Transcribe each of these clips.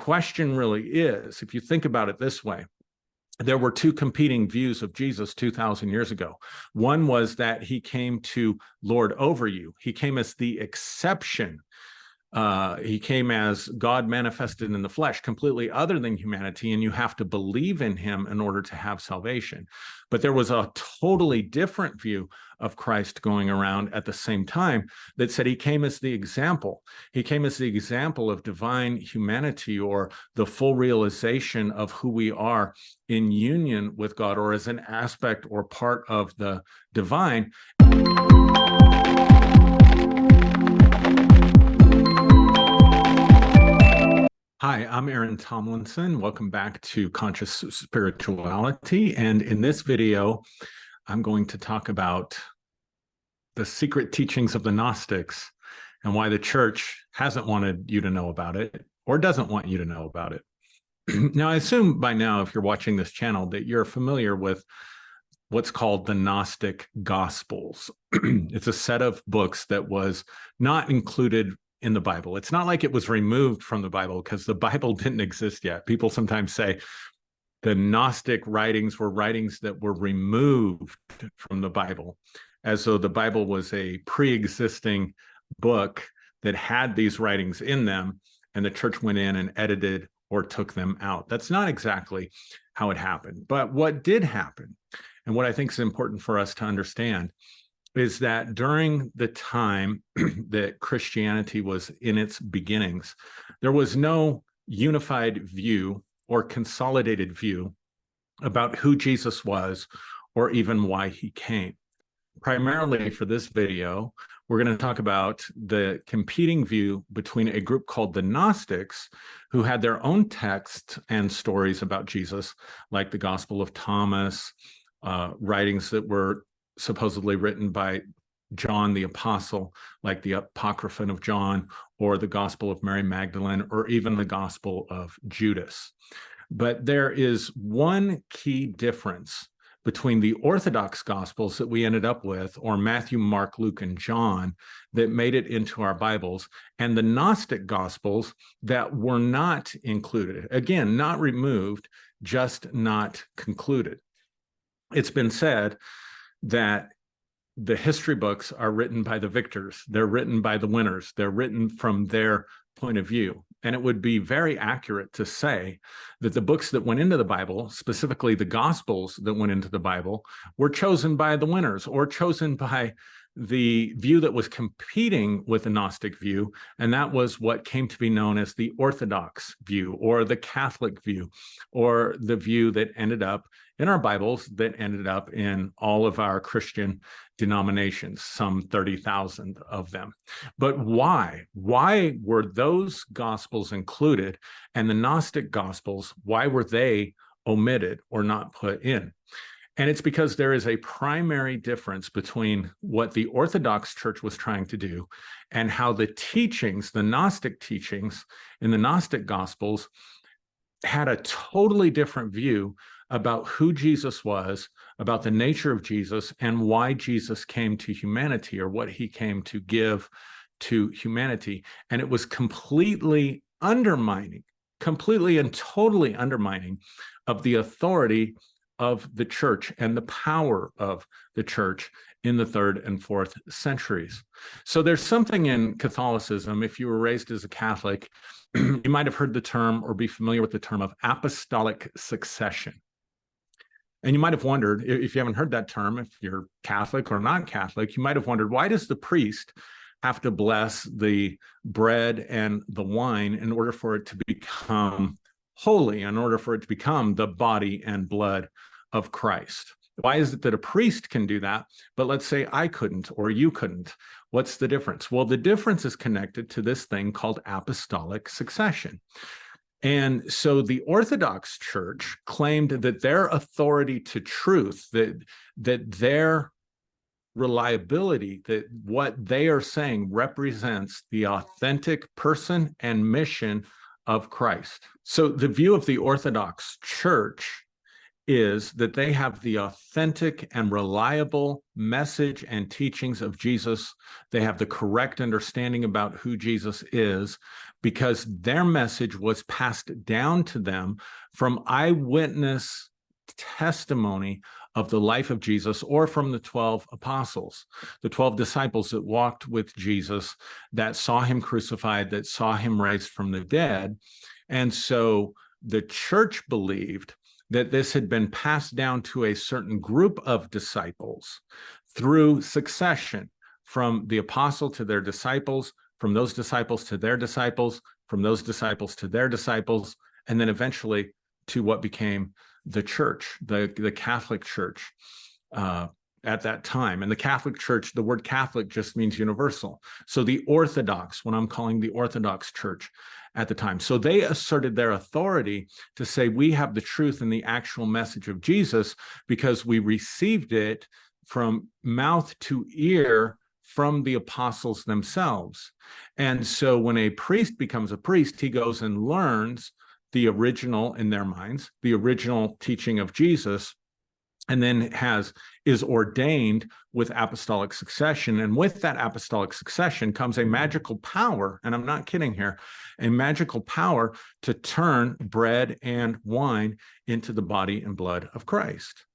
question really is, if you think about it this way, there were two competing views of Jesus 2,000 years ago. One was that he came to lord over you. He came as the exception. He came as God manifested in the flesh, completely other than humanity, and you have to believe in him in order to have salvation. But there was a totally different view of Christ going around at the same time that said he came as the example. He came as the example of divine humanity, or the full realization of who we are in union with God, or as an aspect or part of the divine. Hi, I'm Aaron Tomlinson. Welcome back to Conscious Spirituality. And in this video, I'm going to talk about the secret teachings of the Gnostics and why the church hasn't wanted you to know about it or doesn't want you to know about it. Now, I assume by now, if you're watching this channel, that you're familiar with what's called the Gnostic Gospels. It's a set of books that was not included in the Bible. It's not like it was removed from the Bible, because the Bible didn't exist yet. People sometimes say the Gnostic writings were writings that were removed from the Bible, as though the Bible was a pre-existing book that had these writings in them, and the church went in and edited or took them out. That's not exactly how it happened. But what did happen, and what I think is important for us to understand, is that during the time that Christianity was in its beginnings, there was no unified view or consolidated view about who Jesus was or even why he came. Primarily for this video, we're going to talk about the competing view between a group called the Gnostics, who had their own texts and stories about Jesus, like the Gospel of Thomas, writings that were supposedly written by John the Apostle, like the Apocryphon of John, or the Gospel of Mary Magdalene, or even the Gospel of Judas. But there is one key difference between the Orthodox Gospels that we ended up with, or Matthew, Mark, Luke, and John, that made it into our Bibles, and the Gnostic Gospels that were not included. Again, not removed, just not concluded. It's been said that the history books are written by the victors. They're written by the winners. They're written from their point of view. And it would be very accurate to say that the books that went into the Bible, specifically the Gospels that went into the Bible, were chosen by the winners, or chosen by the view that was competing with the Gnostic view, and that was what came to be known as the Orthodox view, or the Catholic view, or the view that ended up in our Bibles, that ended up in all of our Christian denominations, some 30,000 of them. But why? Why were those Gospels included, and the Gnostic Gospels, why were they omitted or not put in? And it's because there is a primary difference between what the Orthodox Church was trying to do and how the teachings, the Gnostic teachings in the Gnostic Gospels, had a totally different view about who Jesus was, about the nature of Jesus, and why Jesus came to humanity, or what he came to give to humanity. And it was completely undermining, completely and totally undermining of the authority of the church and the power of the church in the 3rd and 4th centuries. So there's something in Catholicism, if you were raised as a Catholic, you might have heard the term or be familiar with the term of apostolic succession. And you might have wondered, if you haven't heard that term, if you're Catholic or not Catholic, you might have wondered, why does the priest have to bless the bread and the wine in order for it to become holy, in order for it to become the body and blood of Christ? Why is it that a priest can do that, but let's say I couldn't or you couldn't? What's the difference? Well, the difference is connected to this thing called apostolic succession. And so the Orthodox Church claimed that their authority to truth, that their reliability, that what they are saying represents the authentic person and mission of Christ. So the view of the Orthodox Church is that they have the authentic and reliable message and teachings of Jesus. They have the correct understanding about who Jesus is, because their message was passed down to them from eyewitness testimony of the life of Jesus, or from the 12 apostles, the 12 disciples that walked with Jesus, that saw him crucified, that saw him raised from the dead. And so the church believed that this had been passed down to a certain group of disciples through succession, from the apostle to their disciples, from those disciples to their disciples, from those disciples to their disciples, and then eventually to what became the church, the Catholic Church at that time. And the Catholic Church, the word Catholic just means universal. So the Orthodox, what I'm calling the Orthodox Church at the time. So they asserted their authority to say, we have the truth and the actual message of Jesus because we received it from mouth to ear from the apostles themselves. And so when a priest becomes a priest, he goes and learns the original, in their minds, the original teaching of Jesus, and then is ordained with apostolic succession. And with that apostolic succession comes a magical power, and I'm not kidding here, a magical power to turn bread and wine into the body and blood of Christ.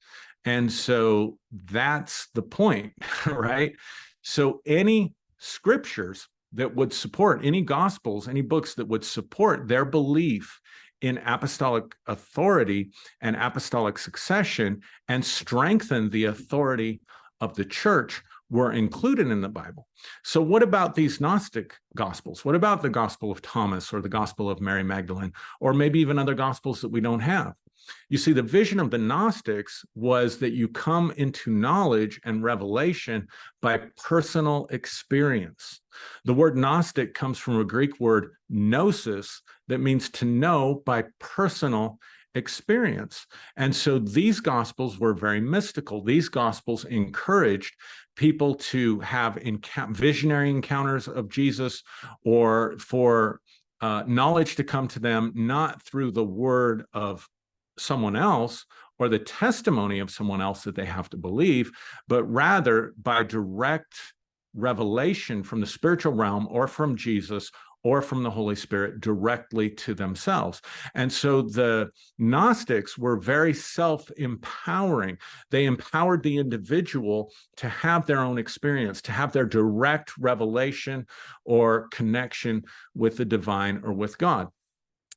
And so that's the point, right? So any scriptures that would support, any gospels, any books that would support their belief in apostolic authority and apostolic succession and strengthen the authority of the church were included in the Bible. So what about these Gnostic gospels? What about the Gospel of Thomas or the Gospel of Mary Magdalene, or maybe even other gospels that we don't have? You see, the vision of the Gnostics was that you come into knowledge and revelation by personal experience. The word Gnostic comes from a Greek word gnosis that means to know by personal experience. And so these gospels were very mystical. These gospels encouraged people to have visionary encounters of Jesus, or for knowledge to come to them, not through the word of someone else or the testimony of someone else that they have to believe, but rather by direct revelation from the spiritual realm, or from Jesus, or from the Holy Spirit directly to themselves. And so the Gnostics were very self-empowering. They empowered the individual to have their own experience, to have their direct revelation or connection with the divine or with God.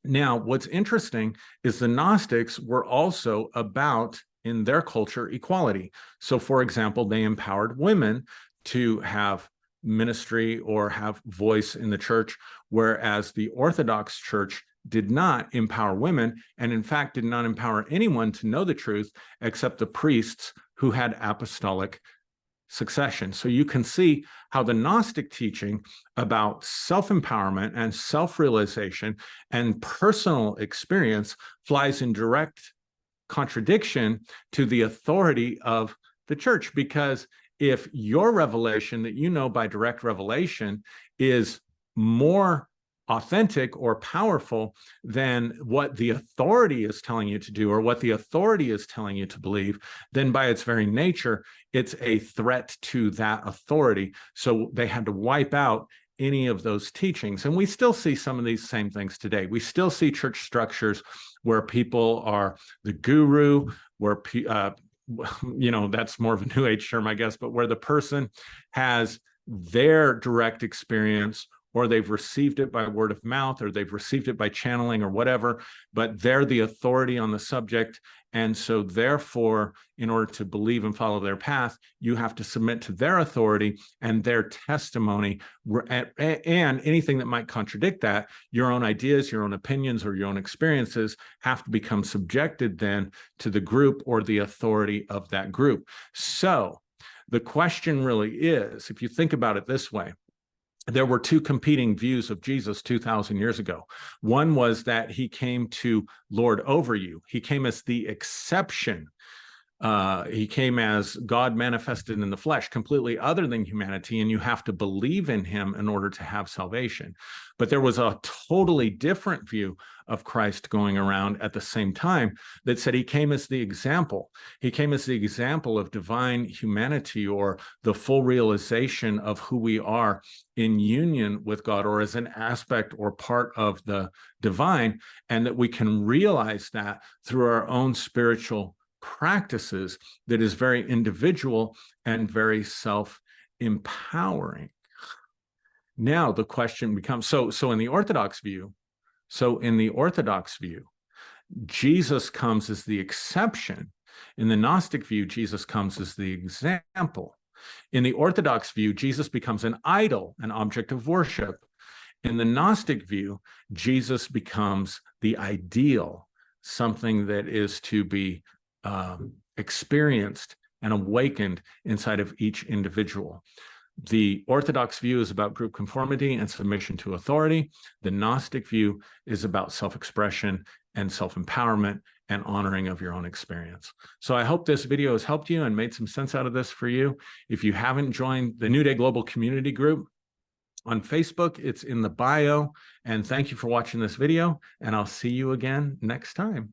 Now, what's interesting is the Gnostics were also about, in their culture, equality. So, for example, they empowered women to have ministry or have voice in the church, whereas the Orthodox Church did not empower women, and in fact did not empower anyone to know the truth except the priests who had apostolic succession. So you can see how the Gnostic teaching about self-empowerment and self-realization and personal experience flies in direct contradiction to the authority of the church. Because if your revelation that you know by direct revelation is more authentic or powerful than what the authority is telling you to do, or what the authority is telling you to believe, then by its very nature, it's a threat to that authority. So they had to wipe out any of those teachings. And we still see some of these same things today. We still see church structures where people are the guru, where that's more of a New Age term, I guess, but where the person has their direct experience, or they've received it by word of mouth, or they've received it by channeling or whatever, but they're the authority on the subject. And so therefore, in order to believe and follow their path, you have to submit to their authority and their testimony, and anything that might contradict that, your own ideas, your own opinions, or your own experiences have to become subjected then to the group or the authority of that group. So the question really is, if you think about it this way, there were two competing views of Jesus 2,000 years ago. One was that he came to lord over you. He came as the exception He came as God manifested in the flesh, completely other than humanity, and you have to believe in him in order to have salvation. But there was a totally different view of Christ going around at the same time that said he came as the example. He came as the example of divine humanity, or the full realization of who we are in union with God, or as an aspect or part of the divine, and that we can realize that through our own spiritual practices, that is very individual and very self-empowering. Now the question becomes, so in the Orthodox view, Jesus comes as the exception. In the Gnostic view, Jesus comes as the example. In the Orthodox view, Jesus becomes an idol, an object of worship. In the Gnostic view, Jesus becomes the ideal, something that is to be experienced and awakened inside of each individual. The Orthodox view is about group conformity and submission to authority. The Gnostic view is about self-expression and self-empowerment and honoring of your own experience. So I hope this video has helped you and made some sense out of this for you. If you haven't joined the New Day Global Community Group on Facebook, it's in the bio. And thank you for watching this video, and I'll see you again next time.